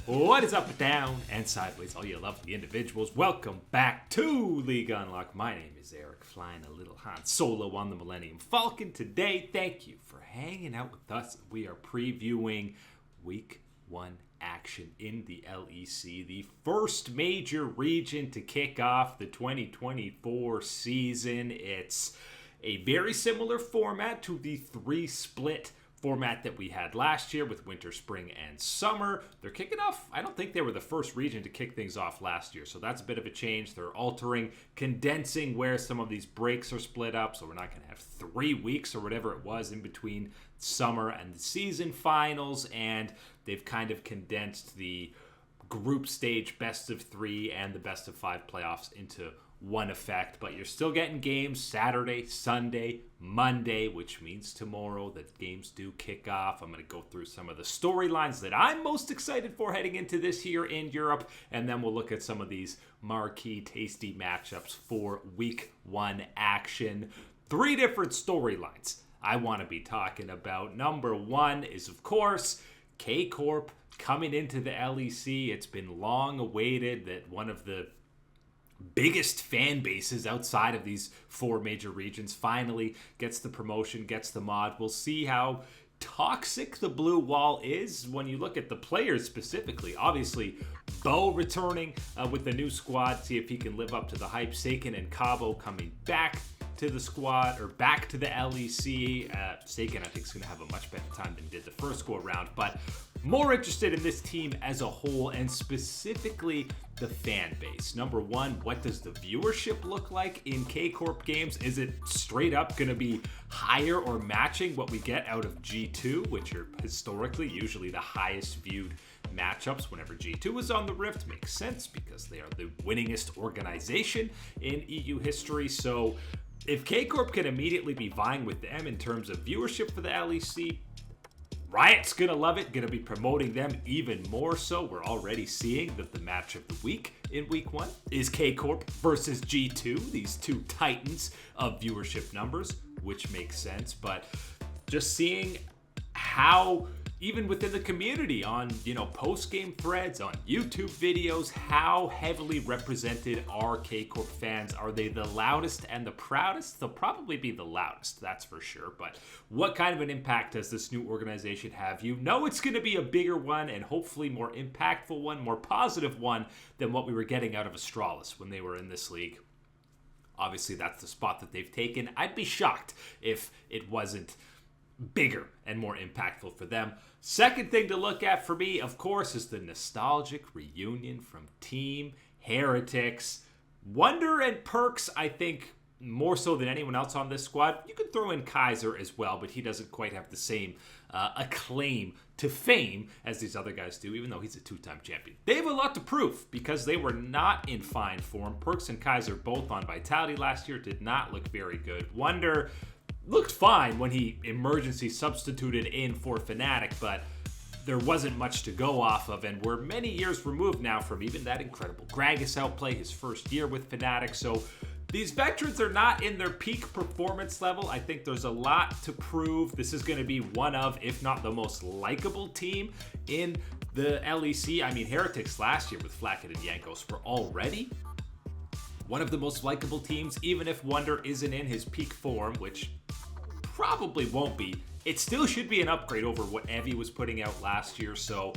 What is up, down, and sideways, all you lovely individuals? Welcome back to League Unlock. My name is Eric, flying a little Han Solo on the Millennium Falcon. Today, thank you for hanging out with us. We are previewing Week 1 action in the LEC, the first major region to kick off the 2024 season. It's a very similar format to the 3-split format that we had last year with winter, spring, and summer. They're kicking off, I don't think they were the first region to kick things off last year, so that's a bit of a change. They're altering, condensing where some of these breaks are split up, so we're not going to have 3 weeks or whatever it was in between summer and the season finals, and they've kind of condensed the group stage best of 3 and the best of 5 playoffs into one effect, but you're still getting games Saturday, Sunday, Monday, which means tomorrow that games do kick off. I'm going to go through some of the storylines that I'm most excited for heading into this year in Europe, and then we'll look at some of these marquee, tasty matchups for Week 1 action. 3 different storylines I want to be talking about. Number 1 is, of course, K-Corp coming into the LEC. It's been long awaited that one of the biggest fan bases outside of these 4 major regions finally gets the promotion, gets the mod. We'll see how toxic the blue wall is when you look at the players specifically. Obviously, Bo returning with the new squad, see if he can live up to the hype. Saken and Cabo coming back to the squad, or back to the LEC. Saken, I think, is going to have a much better time than did the first go around, but more interested in this team as a whole, and specifically the fan base. Number 1, what does the viewership look like in K-Corp games? Is it straight up going to be higher or matching what we get out of G2, which are historically usually the highest viewed matchups whenever G2 is on the Rift? Makes sense because they are the winningest organization in EU history. So if K-Corp can immediately be vying with them in terms of viewership for the LEC, Riot's going to love it, going to be promoting them even more so. We're already seeing that the match of the week in Week 1 is K-Corp versus G2, these 2 titans of viewership numbers, which makes sense. But just seeing how, even within the community, on post-game threads, on YouTube videos, how heavily represented are K-Corp fans? Are they the loudest and the proudest? They'll probably be the loudest, that's for sure. But what kind of an impact does this new organization have? You know it's going to be a bigger one, and hopefully more impactful one, more positive one than what we were getting out of Astralis when they were in this league. Obviously, that's the spot that they've taken. I'd be shocked if it wasn't bigger and more impactful for them. Second thing to look at for me, of course, is the nostalgic reunion from Team Heretics. Wonder and Perks, I think, more so than anyone else on this squad. You could throw in Kaiser as well, but he doesn't quite have the same acclaim to fame as these other guys do, even though he's a 2-time champion. They have a lot to prove because they were not in fine form. Perks and Kaiser both on Vitality last year did not look very good. Wonder looked fine when he emergency substituted in for Fnatic, but there wasn't much to go off of, and we're many years removed now from even that incredible Gragas outplay his first year with Fnatic. So these veterans are not in their peak performance level. I think there's a lot to prove. This is going to be one of, if not the most likable team in the LEC. I mean, Heretics last year with Flacket and Yankos were already one of the most likable teams, even if Wonder isn't in his peak form, which probably won't be. It still should be an upgrade over what Evie was putting out last year, so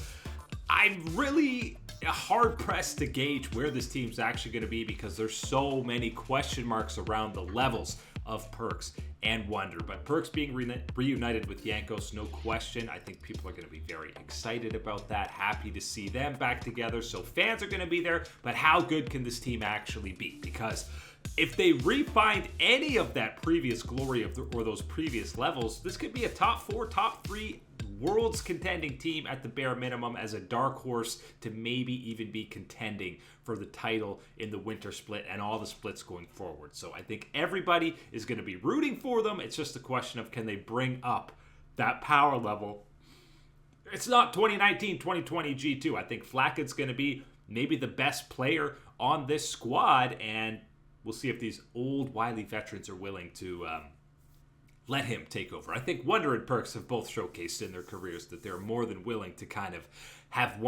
I'm really hard-pressed to gauge where this team's actually going to be because there's so many question marks around the levels of Perks and Wonder. But Perks being reunited with Yankos, no question. I think people are going to be very excited about that, happy to see them back together. So fans are going to be there, but how good can this team actually be? Because if they re-find any of that previous glory or those previous levels, this could be a top 4, top 3 Worlds contending team at the bare minimum, as a dark horse to maybe even be contending for the title in the winter split and all the splits going forward. So I think everybody is going to be rooting for them. It's just a question of, can they bring up that power level? It's not 2019, 2020 G2. I think Flacket's going to be maybe the best player on this squad, and we'll see if these old wily veterans are willing to let him take over. I think Wonder and Perks have both showcased in their careers that they're more than willing to kind of have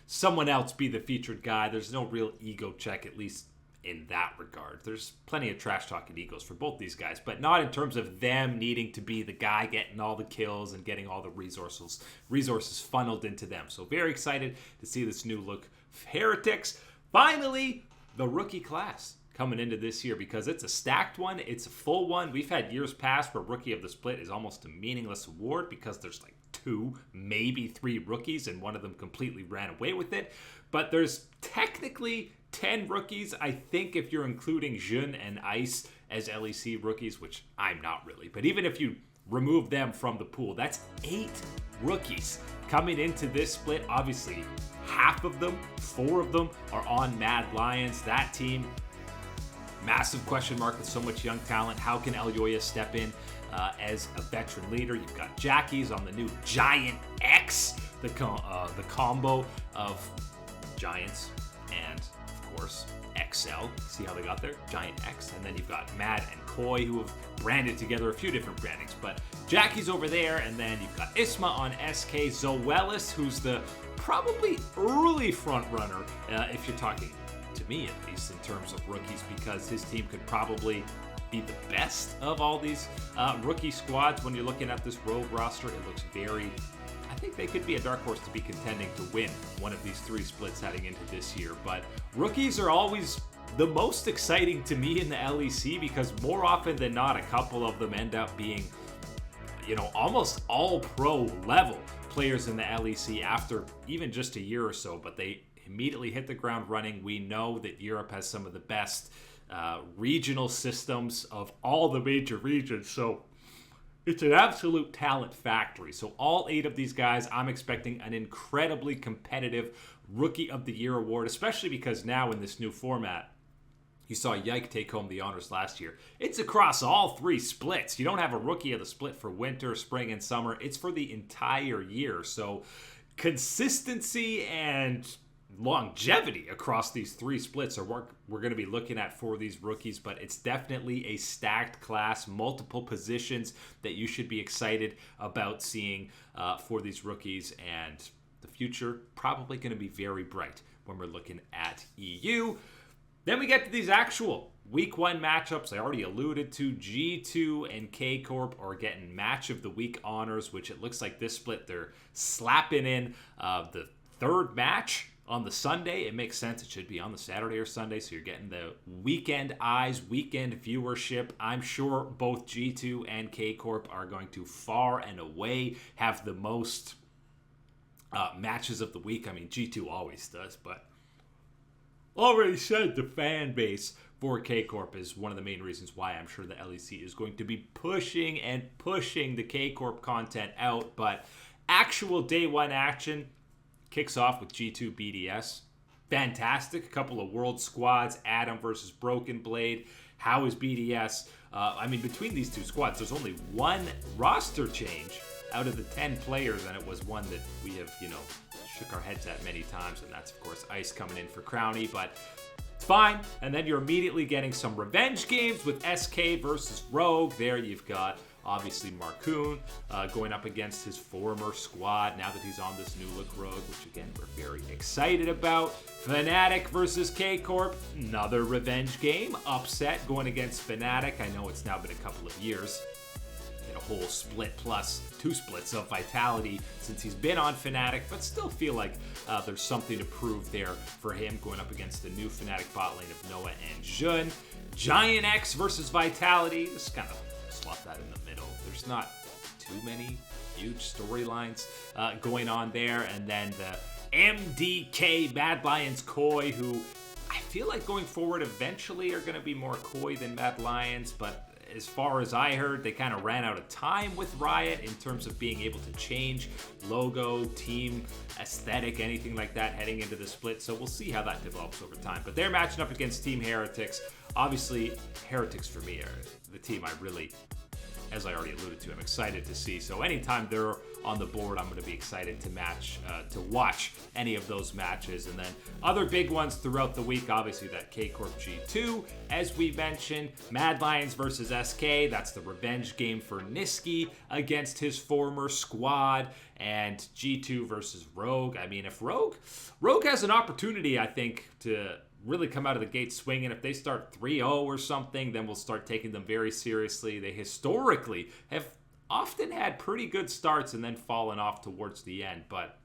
someone else be the featured guy. There's no real ego check, at least in that regard. There's plenty of trash talking egos for both these guys, but not in terms of them needing to be the guy getting all the kills and getting all the resources funneled into them. So very excited to see this new look of Heretics. Finally, the rookie class coming into this year, because it's a stacked one, it's a full one. We've had years past where Rookie of the Split is almost a meaningless award because there's like 2, maybe 3 rookies, and one of them completely ran away with it. But there's technically 10 rookies, I think, if you're including Jun and Ice as LEC rookies, which I'm not really. But even if you remove them from the pool, that's 8 rookies coming into this split. Obviously, half of them, 4 of them, are on Mad Lions. That team, massive question mark with so much young talent. How can Elyoya step in as a veteran leader? You've got Jackie's on the new Giant X, the combo of Giants and, of course, XL. See how they got there? Giant X. And then you've got Mad and Koi, who have branded together a few different brandings. But Jackie's over there, and then you've got Isma on SK, Zoelis, who's the probably early front runner, if you're talking to me at least, in terms of rookies, because his team could probably be the best of all these rookie squads. When you're looking at this rogue roster, it looks I think they could be a dark horse to be contending to win one of these 3 splits heading into this year. But rookies are always the most exciting to me in the LEC, because more often than not, a couple of them end up being, almost all pro level players in the LEC after even just a year or so, but they immediately hit the ground running. We know that Europe has some of the best regional systems of all the major regions, so it's an absolute talent factory. So all 8 of these guys, I'm expecting an incredibly competitive Rookie of the Year award, especially because now in this new format, you saw Yike take home the honors last year. It's across all 3 splits. You don't have a Rookie of the Split for winter, spring, and summer. It's for the entire year. So consistency and longevity across these 3 splits are what we're going to be looking at for these rookies. But it's definitely a stacked class, multiple positions that you should be excited about seeing for these rookies, and the future probably going to be very bright when we're looking at EU. Then we get to these actual Week 1 matchups. I already alluded to G2 and K Corp are getting Match of the Week honors, which it looks like this split they're slapping in the 3rd match on the Sunday. It makes sense. It should be on the Saturday or Sunday, so you're getting the weekend eyes, weekend viewership. I'm sure both G2 and K Corp are going to far and away have the most matches of the week. I mean, G2 always does, but already said the fan base for K Corp is one of the main reasons why I'm sure the LEC is going to be pushing the K Corp content out. But actual day 1 action kicks off with G2 BDS. Fantastic. A couple of world squads. Adam versus Broken Blade. How is BDS? Between these 2 squads, there's only 1 roster change out of the 10 players, and it was one that we have, shook our heads at many times, and that's, of course, Ice coming in for Crowny, but it's fine. And then you're immediately getting some revenge games with SK versus Rogue. There you've got, obviously, Marcoon going up against his former squad now that he's on this new look Rogue, which, again, we're very excited about. Fnatic versus K Corp, another revenge game. Upset going against Fnatic. I know it's now been a couple of years. A whole split plus 2 splits of Vitality since he's been on Fnatic, but still feel like there's something to prove there for him going up against the new Fnatic bot lane of Noah and Jun. Giant X versus Vitality. Just kind of slot that in the middle. There's not too many huge storylines going on there. And then the MDK Mad Lions Koi, who I feel like going forward eventually are going to be more Koi than Mad Lions, but as far as I heard, they kind of ran out of time with Riot in terms of being able to change logo, team, aesthetic, anything like that heading into the split. So we'll see how that develops over time. But they're matching up against Team Heretics. Obviously, Heretics for me are the team I really as I already alluded to, I'm excited to see. So anytime they're on the board, I'm going to be excited to watch any of those matches. And then other big ones throughout the week, obviously that K-Corp G2, as we mentioned, Mad Lions versus SK. That's the revenge game for Niski against his former squad. And G2 versus Rogue. I mean, if Rogue has an opportunity, I think, to really come out of the gate swinging. If they start 3-0 or something, then we'll start taking them very seriously. They historically have often had pretty good starts and then fallen off towards the end, but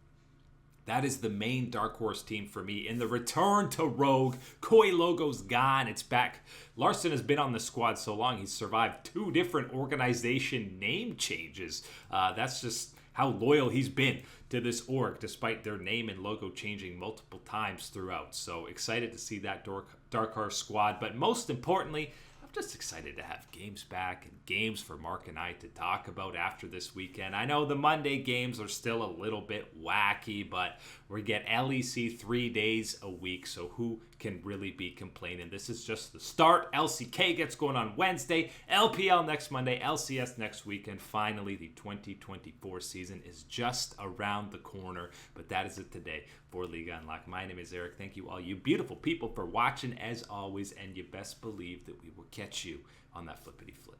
that is the main dark horse team for me. In the return to Rogue, Koi logo's gone. It's back. Larson has been on the squad so long, he's survived 2 different organization name changes. That's just how loyal he's been to this org, despite their name and logo changing multiple times throughout. So excited to see that Dark Horse squad. But most importantly, I'm just excited to have games back and games for Mark and I to talk about after this weekend. I know the Monday games are still a little bit wacky, but we get LEC 3 days a week, so who can really be complaining? This is just the start. LCK gets going on Wednesday, LPL next Monday, LCS next week, and finally the 2024 season is just around the corner. But that is it today for Liga Unlocked. My name is Eric. Thank you all you beautiful people for watching as always, and you best believe that we will catch you on that flippity flip.